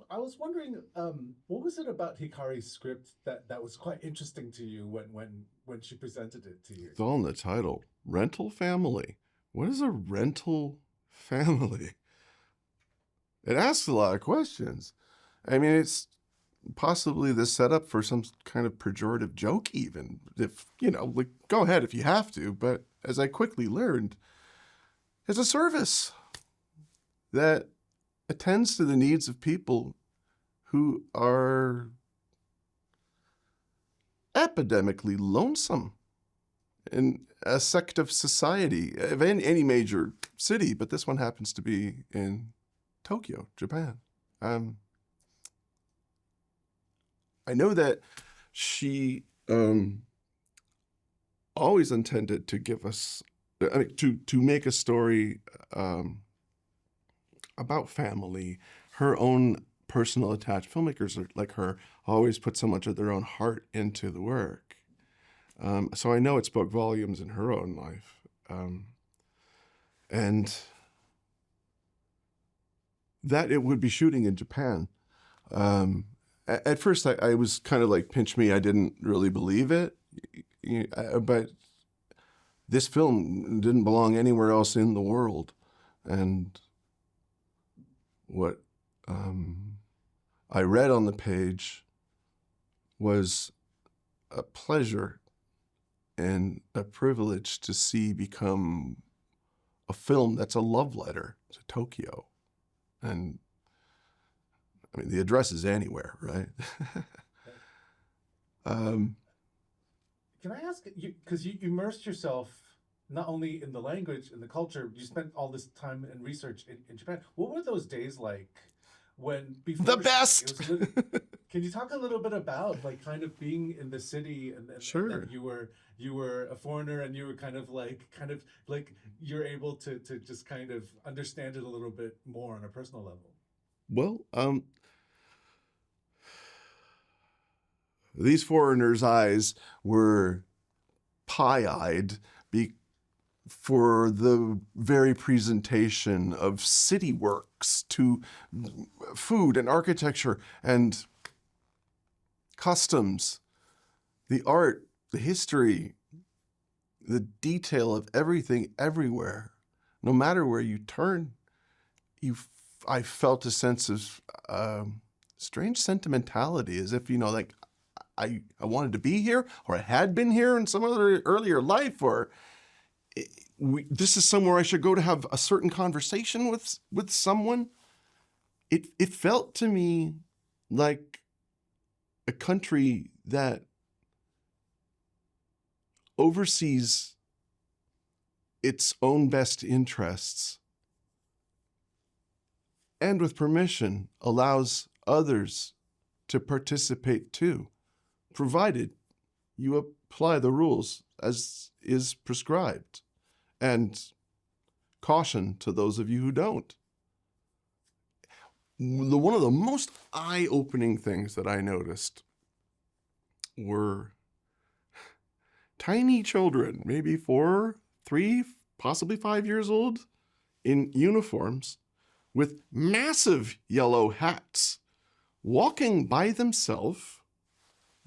I was wondering, what was it about Hikari's script that was quite interesting to you when she presented it to you? It's all in the title. Rental family. What is a rental family? It asks a lot of questions. I mean, it's possibly the setup for some kind of pejorative joke, even. If, like, go ahead if you have to. But as I quickly learned, it's a service that attends to the needs of people who are epidemically lonesome in a sect of society, of any major city, but this one happens to be in Tokyo, Japan. Um, I know that she always intended to give us, to make a story about family, her own personal attached. Filmmakers are, like her, always put so much of their own heart into the work. So I know it spoke volumes in her own life. And that it would be shooting in Japan. At first, I was kind of like, pinch me, I didn't really believe it. But this film didn't belong anywhere else in the world. And what I read on the page was a pleasure and a privilege to see become a film that's a love letter to Tokyo. And I mean, the address is anywhere, right? Can I ask you, because you immersed yourself not only in the language and the culture, you spent all this time and research in Japan. What were those days like when The before shooting? It best. was can you talk a little bit about like kind of being in the city and that Sure. you were a foreigner and you were kind of like you're able to just kind of understand it a little bit more on a personal level. Well, these foreigners' eyes were pie-eyed for the very presentation of city works to food and architecture and customs, the art, the history, the detail of everything everywhere. No matter where you turn, I felt a sense of strange sentimentality, as if, like I wanted to be here, or I had been here in some other earlier life, or this is somewhere I should go to have a certain conversation with someone. It felt to me like a country that oversees its own best interests and, with permission, allows others to participate too, provided you apply the rules as is prescribed, and caution to those of you who don't. One of the most eye-opening things that I noticed were tiny children, maybe 4, 3, possibly 5 years old, in uniforms with massive yellow hats, walking by themselves,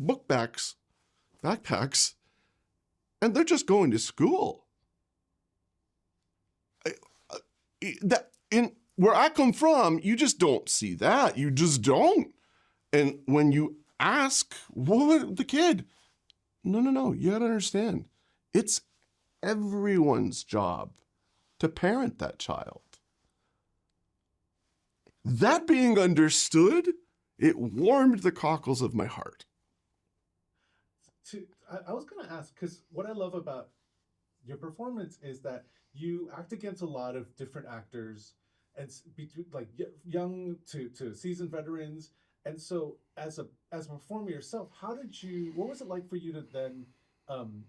backpacks, and they're just going to school. That in where I come from, you just don't see that. You just don't. And when you ask, what the kid? No. You gotta understand, it's everyone's job to parent that child. That being understood, it warmed the cockles of my heart. I was gonna ask because what I love about your performance is that you act against a lot of different actors and between like young to seasoned veterans. And so as a performer yourself, how did you what was it like for you to then um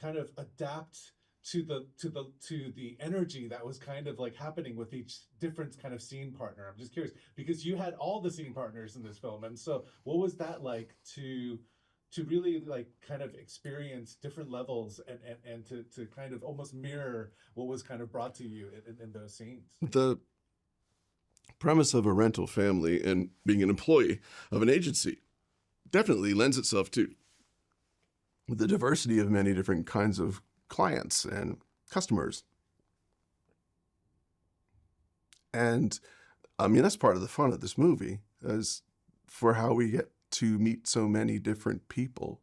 kind of adapt to the energy that was kind of like happening with each different kind of scene partner? I'm just curious because you had all the scene partners in this film, and so what was that like to really like kind of experience different levels and to kind of almost mirror what was kind of brought to you in those scenes? The premise of a rental family and being an employee of an agency definitely lends itself to the diversity of many different kinds of clients and customers. And I mean, that's part of the fun of this movie, is for how we get to meet so many different people.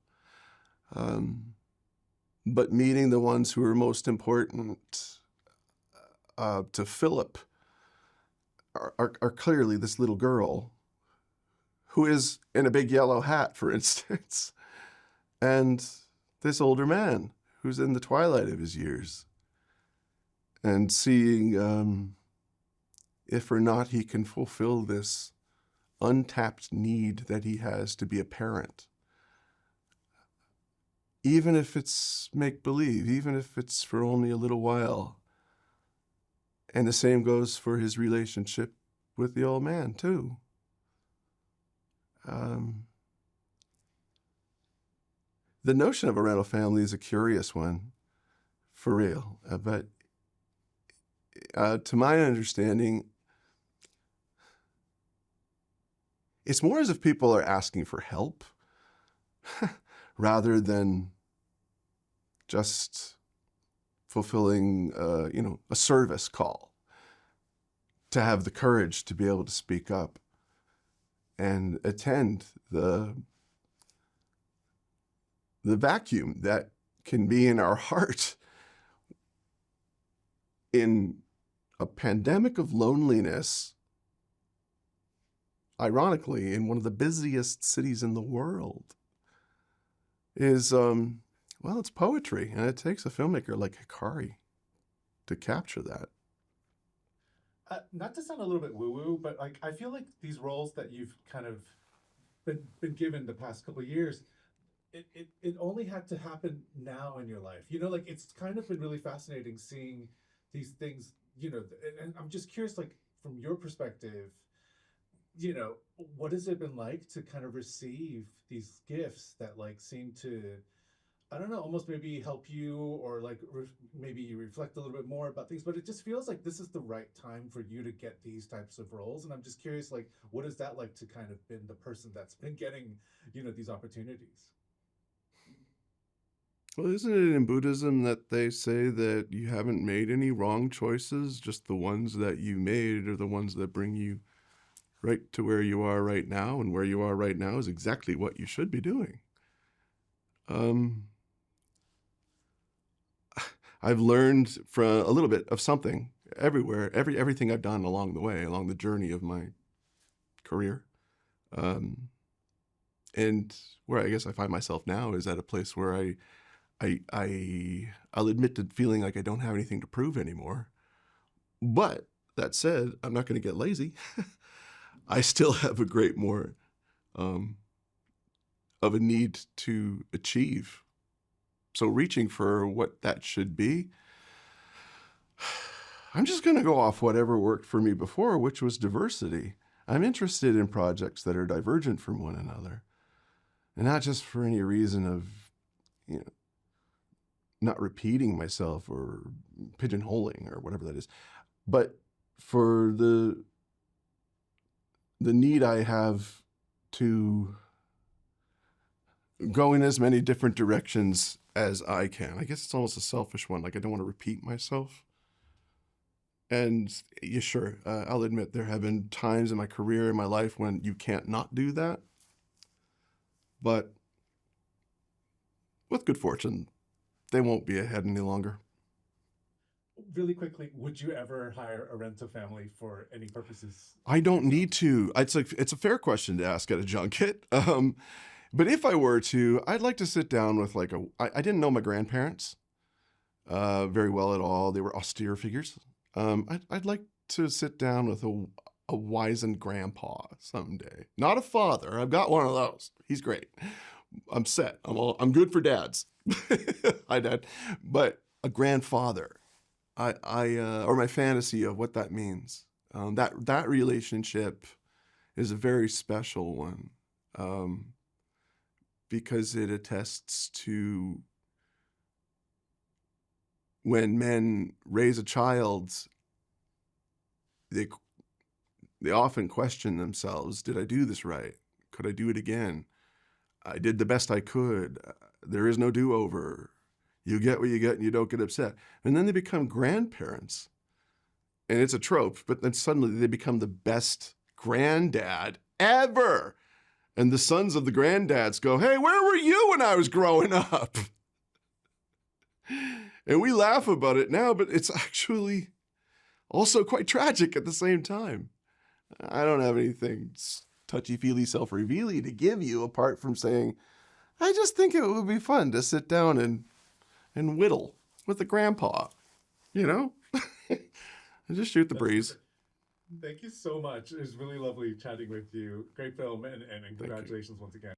But meeting the ones who are most important to Philip are clearly this little girl who is in a big yellow hat, for instance, and this older man who's in the twilight of his years, and seeing if or not he can fulfill this untapped need that he has to be a parent. Even if it's make-believe, even if it's for only a little while. And the same goes for his relationship with the old man, too. The notion of a rental family is a curious one, for real. But to my understanding, it's more as if people are asking for help rather than just fulfilling, a service call, to have the courage to be able to speak up and attend the vacuum that can be in our heart in a pandemic of loneliness, ironically, in one of the busiest cities in the world, is, well, it's poetry, and it takes a filmmaker like HIKARI to capture that. Not to sound a little bit woo-woo, but like I feel like these roles that you've kind of been given the past couple of years, it only had to happen now in your life. You know, like it's kind of been really fascinating seeing these things, and I'm just curious, like from your perspective, what has it been like to kind of receive these gifts that like seem to, I don't know, almost maybe help you, or like maybe you reflect a little bit more about things, but it just feels like this is the right time for you to get these types of roles. And I'm just curious, like, what is that like to kind of been the person that's been getting, these opportunities? Well, isn't it in Buddhism that they say that you haven't made any wrong choices, just the ones that you made are the ones that bring you right to where you are right now, and where you are right now is exactly what you should be doing. I've learned from a little bit of something everywhere, everything I've done along the way, along the journey of my career. And where I guess I find myself now is at a place where I'll admit to feeling like I don't have anything to prove anymore. But that said, I'm not going to get lazy. I still have a great more of a need to achieve. So reaching for what that should be, I'm just going to go off whatever worked for me before, which was diversity. I'm interested in projects that are divergent from one another, and not just for any reason of, not repeating myself or pigeonholing or whatever that is, but for the need I have to go in as many different directions as I can. I guess it's almost a selfish one. Like, I don't want to repeat myself. And yeah, sure, I'll admit there have been times in my career, in my life, when you can't not do that. But with good fortune, they won't be ahead any longer. Really quickly, would you ever hire a rental family for any purposes? I don't yourself? need to. It's a fair question to ask at a junket. But if I were to, I'd like to sit down with I didn't know my grandparents very well at all. They were austere figures. I'd like to sit down with a wizened grandpa someday. Not a father. I've got one of those. He's great. I'm set. I'm good for dads. Hi, Dad. But a grandfather. Or my fantasy of what that means. That relationship is a very special one, because it attests to when men raise a child, they often question themselves. Did I do this right? Could I do it again? I did the best I could. There is no do-over. You get what you get and you don't get upset. And then they become grandparents. And it's a trope, but then suddenly they become the best granddad ever. And the sons of the granddads go, hey, where were you when I was growing up? And we laugh about it now, but it's actually also quite tragic at the same time. I don't have anything touchy-feely, self-revealing to give you apart from saying, I just think it would be fun to sit down and whittle with the grandpa, you know? And just shoot the breeze. Thank you so much. It was really lovely chatting with you. Great film, and congratulations once again.